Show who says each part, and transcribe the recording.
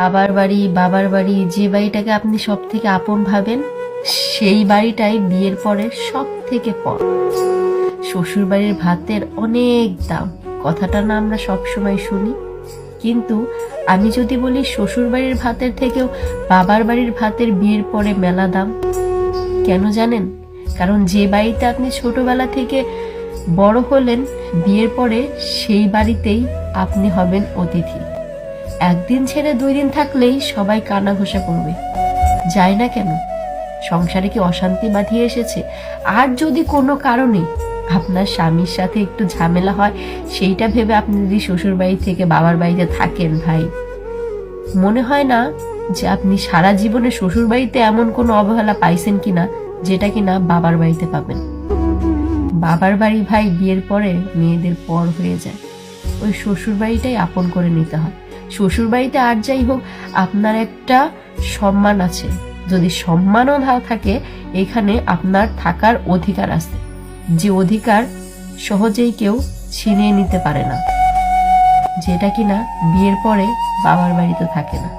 Speaker 1: বাবার বাড়ি যে বাড়িটাকে আপনি সব থেকে আপন ভাবেন, সেই বাড়িটাই বিয়ের পরে সব থেকে পর। শ্বশুর বাড়ির ভাতের অনেক দাম, কথাটা না আমরা সবসময় শুনি, কিন্তু আমি যদি বলি শ্বশুর বাড়ির ভাতের থেকেও বাবার বাড়ির ভাতের বিয়ের পরে মেলা দাম। কেন জানেন? কারণ যে বাড়িতে আপনি ছোটবেলা থেকে বড় হলেন, বিয়ের পরে সেই বাড়িতেই আপনি হবেন অতিথি। একদিন ছেড়ে 2 দিন থাকলেই সবাই কানা ঘোষা করবে, যায় না কেন? সংসারে কি অশান্তি বাঁধিয়ে এসেছে? আর যদি কোনো কারণে আপনার স্বামীর সাথে একটু ঝামেলা হয়, সেইটা ভেবে আপনি যদি শ্বশুর বাড়ি থেকে বাবার বাড়িতে থাকেন, ভাই, মনে হয় না যে আপনি সারা জীবনে শ্বশুর বাড়িতে এমন কোনো অবহেলা পাইছেন কিনা যেটা কিনা বাবার বাড়িতে পাবেন। বাবার বাড়ি ভাই বিয়ের পরে মেয়েদের পর হয়ে যায়, ওই শ্বশুর বাড়িটাই আপন করে নিতে হয়। শ্বশুর বাড়িতে আর যাই হোক, আপনার একটা সম্মান আছে, যদি সম্মানও না থাকে, এখানে আপনার থাকার অধিকার আছে, যে অধিকার সহজেই কেউ ছিনিয়ে নিতে পারে না, যেটা কিনা বিয়ের পরে বাবার বাড়িতে থাকে না।